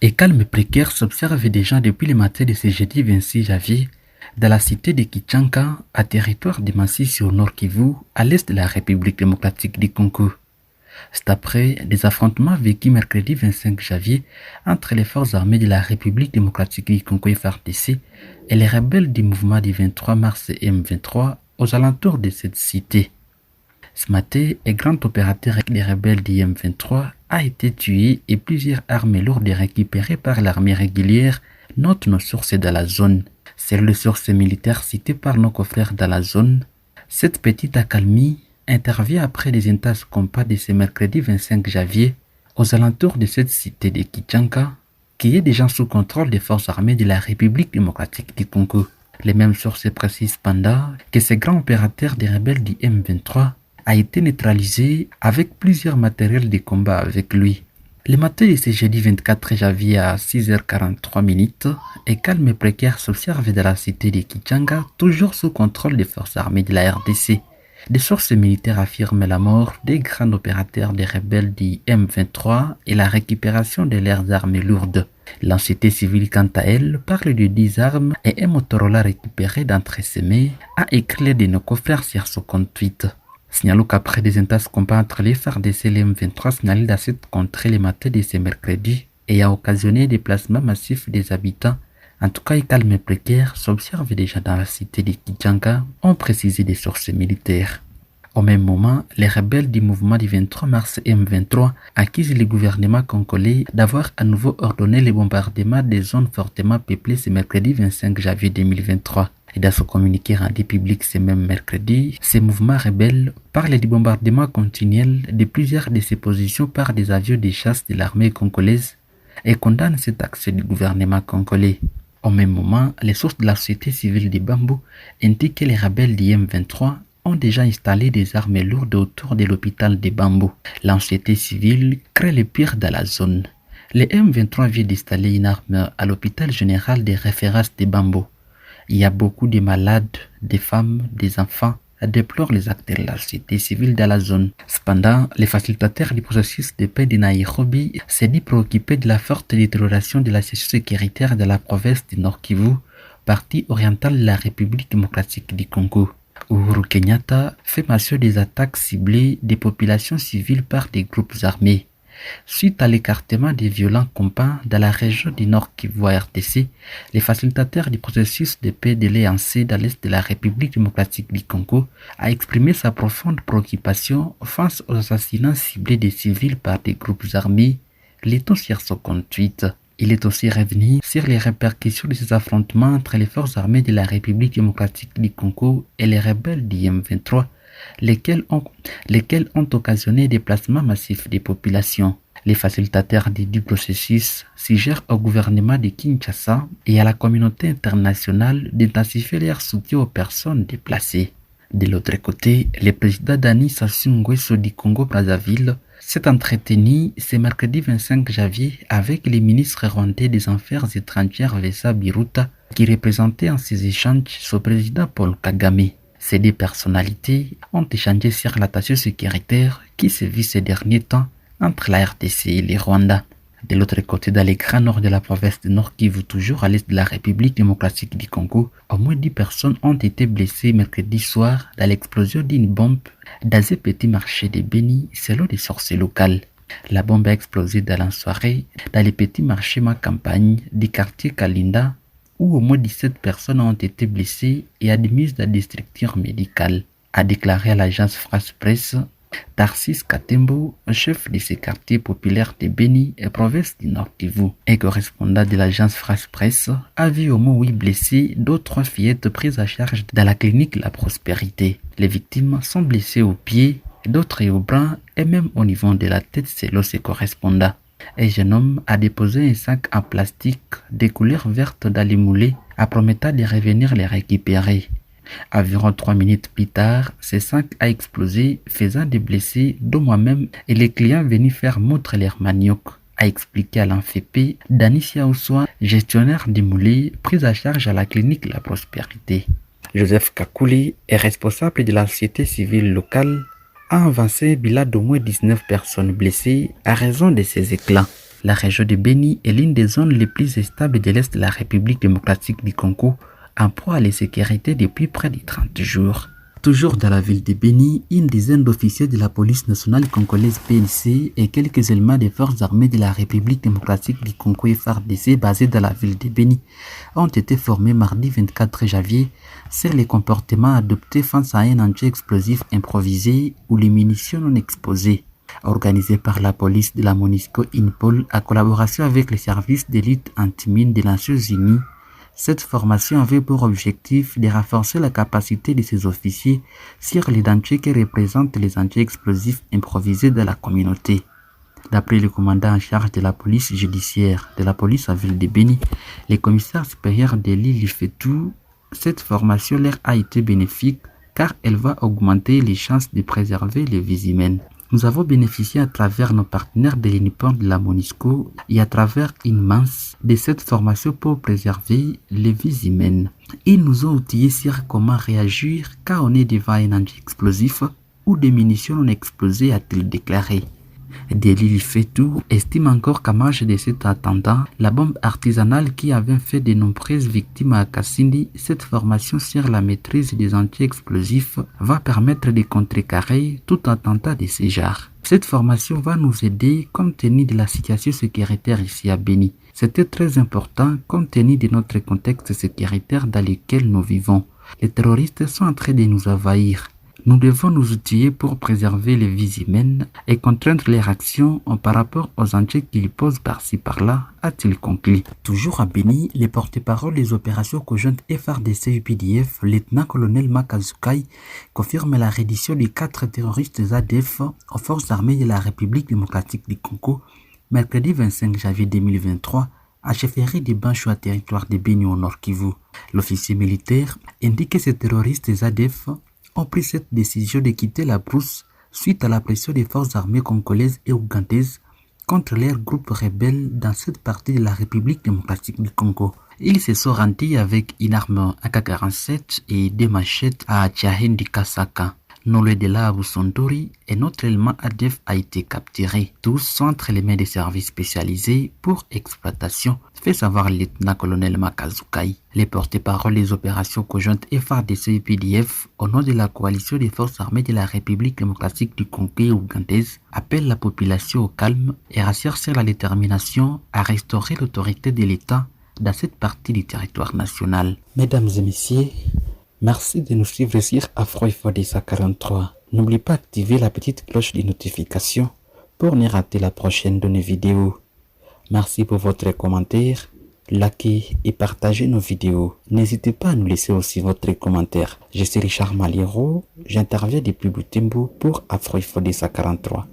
Et calme précaire s'observe déjà depuis le matin de ce jeudi 26 janvier dans la cité de Kichanka, à territoire de Masisi au nord Kivu, à l'est de la République démocratique du Congo. C'est après des affrontements vécus mercredi 25 janvier entre les forces armées de la République démocratique du Congo FARDC et les rebelles du mouvement du 23 mars M23 aux alentours de cette cité. Ce matin, un grand opérateur des rebelles du M23 a été tué et plusieurs armes lourdes récupérées par l'armée régulière, notent nos sources dans la zone. Selon les sources militaires citées par nos confrères dans la zone, cette petite accalmie intervient après les intenses combats de ce mercredi 25 janvier aux alentours de cette cité de Kichanka, qui est déjà sous contrôle des forces armées de la République démocratique du Congo. Les mêmes sources précisent cependant que ce grand opérateur des rebelles du M23 a été neutralisé avec plusieurs matériels de combat avec lui. Le matin de ce jeudi 24 janvier à 6h43, un calme précaire s'observe dans la cité de Kichanka, toujours sous contrôle des forces armées de la RDC. Des sources militaires affirment la mort des grands opérateurs des rebelles du M23 et la récupération de leurs armes lourdes. L'entité civile, quant à elle, parle de 10 armes et un Motorola récupéré d'entre ses mains, a écrit de nos confrères sur son compte Twitter. Signalons qu'après des intenses combats entre les FARDC et les M23 signalés dans cette contrée le matin de ce mercredi et a occasionné des déplacements massifs des habitants, en tout cas, un calme précaire s'observe déjà dans la cité de Kichanka, ont précisé des sources militaires. Au même moment, les rebelles du mouvement du 23 mars M23 accusent le gouvernement congolais d'avoir à nouveau ordonné le bombardement des zones fortement peuplées ce mercredi 25 janvier 2023. Et dans son communiqué rendu public ce même mercredi, ces mouvements rebelles parlent du bombardement continuel de plusieurs de ces positions par des avions de chasse de l'armée congolaise et condamnent cet action du gouvernement congolais. Au même moment, les sources de la société civile de Bambou indiquent que les rebelles du M23 ont déjà installé des armes lourdes autour de l'hôpital de Bambou. La société civile crée le pire dans la zone. Le M23 vient d'installer une arme à l'hôpital général de référence de Bambou. Il y a beaucoup de malades, des femmes, des enfants, déplorent les acteurs de la société civile dans la zone. Cependant, les facilitateurs du processus de paix de Nairobi s'est dit préoccupés de la forte détérioration de la situation sécuritaire de la province du Nord Kivu, partie orientale de la République démocratique du Congo. Uhuru Kenyatta fait mention des attaques ciblées des populations civiles par des groupes armés. Suite à l'écartement des violents combats dans la région du Nord Kivu à RDC, les facilitateurs du processus de paix de l'EAC dans l'Est de la République démocratique du Congo a exprimé sa profonde préoccupation face aux assassinats ciblés des civils par des groupes armés, lit-on sur son compte Twitter. Il est aussi revenu sur les répercussions de ces affrontements entre les forces armées de la République démocratique du Congo et les rebelles du M23, lesquels ont occasionné des déplacements massifs des populations. Les facilitateurs du processus suggèrent au gouvernement de Kinshasa et à la communauté internationale d'intensifier leur soutien aux personnes déplacées. De l'autre côté, le président Denis Sassou Nguesso du Congo-Brazzaville s'est entretenu ce mercredi 25 janvier avec le ministre rwandais des Affaires étrangères Vesa Biruta, qui représentait en ces échanges son président Paul Kagame. Ces deux personnalités ont échangé sur la tension sécuritaire qui se vit ces derniers temps entre la RDC et le Rwanda. De l'autre côté, dans le grand nord de la province de Nord Kivu, toujours à l'est de la République démocratique du Congo, au moins 10 personnes ont été blessées mercredi soir dans l'explosion d'une bombe dans un petit marché de Beni, selon des sources locales. La bombe a explosé dans la soirée dans le petit marché Ma Campagne du quartier Kalinda, où au moins 17 personnes ont été blessées et admises dans des structures médicales, a déclaré à l'agence France Presse Tarsis Katembo, chef de ce quartier populaire de Beni et province du Nord Kivu. Un correspondant de l'agence France Presse a vu au moins 8 blessés, dont 3 fillettes prises à charge dans la clinique La Prospérité. Les victimes sont blessées aux pieds, d'autres au bras et même au niveau de la tête selon ses correspondants. Un jeune homme a déposé un sac en plastique de couleur verte dans les moulets, promettant de revenir les récupérer. Environ 3 minutes plus tard, ce sac a explosé, faisant des blessés, dont moi-même et les clients venus faire montre leur manioc, a expliqué à l'ANFP Dani Siaoussoa, gestionnaire des moulets, pris à charge à la clinique La Prospérité. Joseph Kakouli est responsable de la société civile locale, a avancé un bilan d'au moins 19 personnes blessées à raison de ces éclats. La région de Béni est l'une des zones les plus stables de l'Est de la République démocratique du Congo, en proie à l'insécurité depuis près de 30 jours. Toujours dans la ville de Béni, une dizaine d'officiers de la police nationale congolaise PNC et quelques éléments des forces armées de la République démocratique du Congo FARDC basés dans la ville de Béni ont été formés mardi 24 janvier sur les comportements adoptés face à un anti-explosif improvisé ou les munitions non exposées. Organisé par la police de la MONUSCO INPOL en collaboration avec les services de lutte anti-mine des Nations Unies, cette formation avait pour objectif de renforcer la capacité de ces officiers sur les dangers que représentent les anti-explosifs improvisés dans la communauté. D'après le commandant en charge de la police judiciaire de la police à ville de Béni, le commissaire supérieur de l'île Fetou, cette formation leur a été bénéfique car elle va augmenter les chances de préserver les vies humaines. Nous avons bénéficié à travers nos partenaires de l'UNIPOR de la MONUSCO et à travers une masse de cette formation pour préserver les vies humaines. Ils nous ont outillés sur comment réagir quand on est devant un anti-explosif ou des munitions non explosées, a-t-il déclaré. Delili Fetou estime encore qu'à marge de cet attentat, la bombe artisanale qui avait fait de nombreuses victimes à Kassindi, cette formation sur la maîtrise des anti-explosifs va permettre de contrecarrer tout attentat de ce genre. Cette formation va nous aider compte tenu de la situation sécuritaire ici à Béni. C'était très important compte tenu de notre contexte sécuritaire dans lequel nous vivons. Les terroristes sont en train de nous envahir. Nous devons nous outiller pour préserver les vies humaines et contraindre leurs actions par rapport aux enjeux qu'ils posent par-ci par-là, a-t-il conclu. Toujours à Béni, le porte-parole des opérations conjointes FARDC-UPDF, lieutenant-colonel Makazoukai, confirme la reddition de 4 terroristes ADF aux forces armées de la République démocratique du Congo, mercredi 25 janvier 2023, à chefferie de Banchoua, territoire de Béni au Nord Kivu. L'officier militaire indique que ces terroristes ADF ont pris cette décision de quitter la brousse suite à la pression des forces armées congolaises et ougandaises contre leurs groupes rebelles dans cette partie de la République démocratique du Congo. Ils se sont rendus avec une arme AK-47 et des machettes à Tchahendi Kasaka. Non loin de là, à Busondori, un autre élément ADF a été capturé. Tous sont entre les mains des services spécialisés pour exploitation, fait savoir le lieutenant-colonel Makazoukai. Les porte-parole des opérations conjointes FARDC-UPDF, au nom de la coalition des forces armées de la République démocratique du Congo et ougandaise, appellent la population au calme et rassurent sur la détermination à restaurer l'autorité de l'État dans cette partie du territoire national. Mesdames et messieurs, merci de nous suivre sur Afro Fodessa 43. N'oubliez pas d'activer la petite cloche de notification pour ne rater la prochaine de nos vidéos. Merci pour votre commentaire, likez et partagez nos vidéos. N'hésitez pas à nous laisser aussi votre commentaire. Je suis Richard Maliro, j'interviens depuis Butembo pour Afro Fodessa 43.